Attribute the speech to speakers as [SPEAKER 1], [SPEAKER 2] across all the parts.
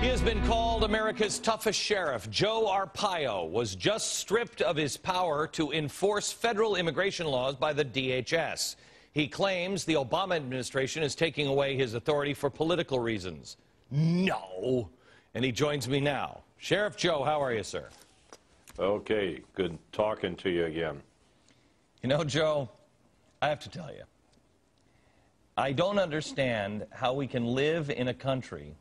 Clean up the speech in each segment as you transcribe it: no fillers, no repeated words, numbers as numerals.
[SPEAKER 1] He has been called America's toughest sheriff. Joe Arpaio was just stripped of his power to enforce federal immigration laws by the DHS. He claims the Obama administration is taking away his authority for political reasons. No. And he joins me now. Sheriff Joe, how are you, sir?
[SPEAKER 2] Okay, good talking to you again.
[SPEAKER 1] You know, Joe, I have to tell you, I don't understand how we can live in a country,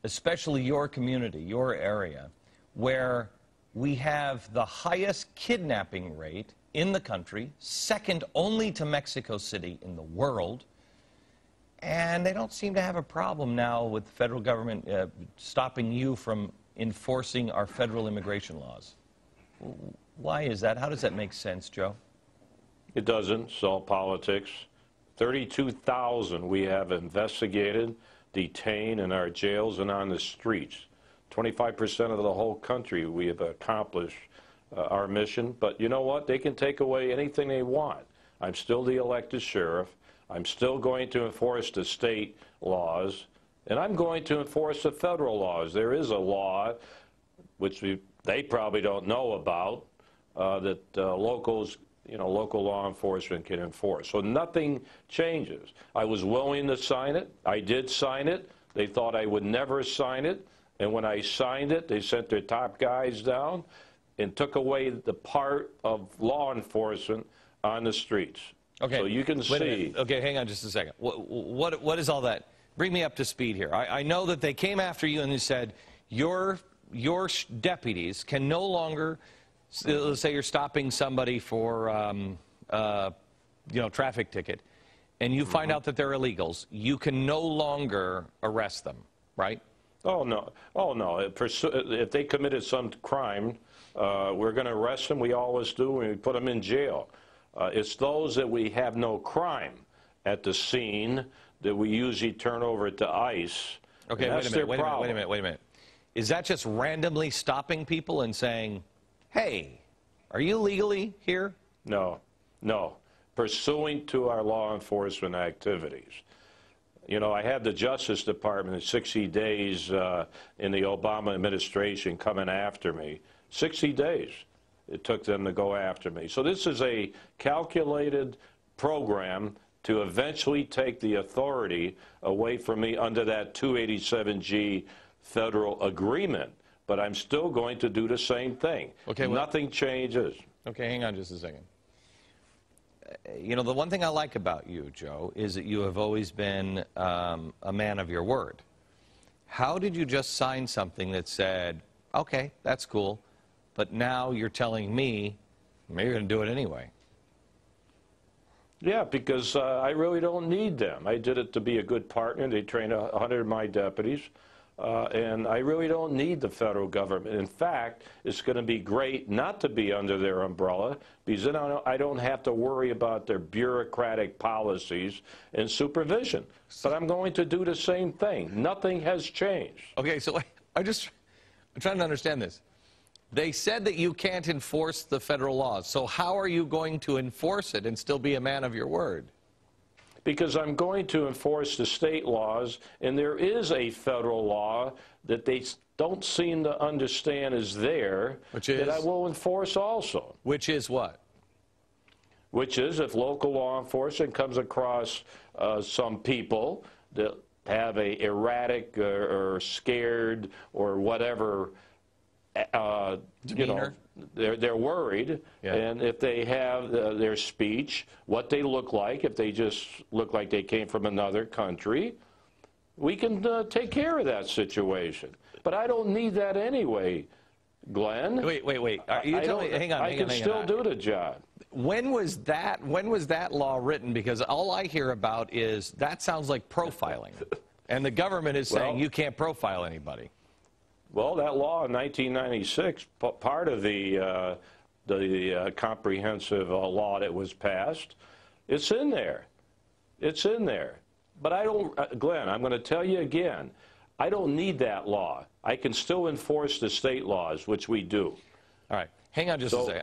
[SPEAKER 1] especially your community, your area, where we have the highest kidnapping rate in the country, second only to Mexico City in the world, and they don't seem to have a problem now with the federal government stopping you from enforcing our federal immigration laws. Why is that? How does that make sense, Joe?
[SPEAKER 2] It doesn't. It's all politics. 32,000 we have investigated, detained in our jails and on the streets. 25% of the whole country we have accomplished our mission. But you know what? They can take away anything they want. I'm still the elected sheriff. I'm still going to enforce the state laws, and I'm going to enforce the federal laws. There is a law, which they probably don't know about, that locals, local law enforcement can enforce. So nothing changes. I was willing to sign it. I did sign it. They thought I would never sign it. And when I signed it, they sent their top guys down and took away the part of law enforcement on the streets.
[SPEAKER 1] Okay.
[SPEAKER 2] So you can see.
[SPEAKER 1] Okay, hang on just a second. What is all that? Bring me up to speed here. I know that they came after you and they said your deputies can no longer, let's say you're stopping somebody for traffic ticket, and you find out that they're illegals. You can no longer arrest them, right?
[SPEAKER 2] Oh no! Oh no! If they committed some crime, we're going to arrest them. We always do, and we put them in jail. It's those that we have no crime at the scene that we usually turn over to ICE.
[SPEAKER 1] Okay, wait a minute. Is that just randomly stopping people and saying, hey, are you legally here?
[SPEAKER 2] No. Pursuant to our law enforcement activities. You know, I had the Justice Department in 60 days in the Obama administration coming after me. 60 days it took them to go after me. So this is a calculated program to eventually take the authority away from me under that 287G federal agreement. But I'm still going to do the same thing. Okay, nothing changes.
[SPEAKER 1] Okay, hang on just a second. You know, the one thing I like about you, Joe, is that you have always been a man of your word. How did you just sign something that said, okay, that's cool, but now you're telling me maybe you're going to do it anyway?
[SPEAKER 2] Yeah, because I really don't need them. I did it to be a good partner. They trained 100 of my deputies. And I really don't need the federal government. In fact, it's going to be great not to be under their umbrella, because then I don't have to worry about their bureaucratic policies and supervision. But I'm going to do the same thing. Nothing has changed.
[SPEAKER 1] Okay, so I'm trying to understand this. They said that you can't enforce the federal laws. So how are you going to enforce it and still be a man of your word?
[SPEAKER 2] Because I'm going to enforce the state laws, and there is a federal law that they don't seem to understand is there, that I will enforce also.
[SPEAKER 1] Which is what?
[SPEAKER 2] Which is if local law enforcement comes across some people that have a erratic or scared or whatever, they're worried, and if they have their speech, what they look like, if they just look like they came from another country, we can take care of that situation. But I don't need that anyway, Glenn.
[SPEAKER 1] Wait. Are you telling me, hang on.
[SPEAKER 2] I can still do the job.
[SPEAKER 1] When was that law written? Because all I hear about is that sounds like profiling, and the government is saying you can't profile anybody.
[SPEAKER 2] Well, that law in 1996, part of the comprehensive law that was passed, it's in there. It's in there. But I don't, Glenn, I'm going to tell you again, I don't need that law. I can still enforce the state laws, which we do.
[SPEAKER 1] All right. Hang on just a second.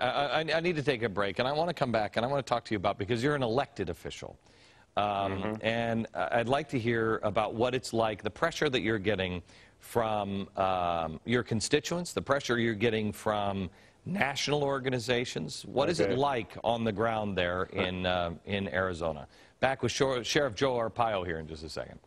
[SPEAKER 1] I need to take a break, and I want to come back, and I want to talk to you about, because you're an elected official. And I'd like to hear about what it's like, the pressure that you're getting from your constituents, the pressure you're getting from national organizations. What is it like on the ground there in Arizona? Back with Sheriff Joe Arpaio here in just a second.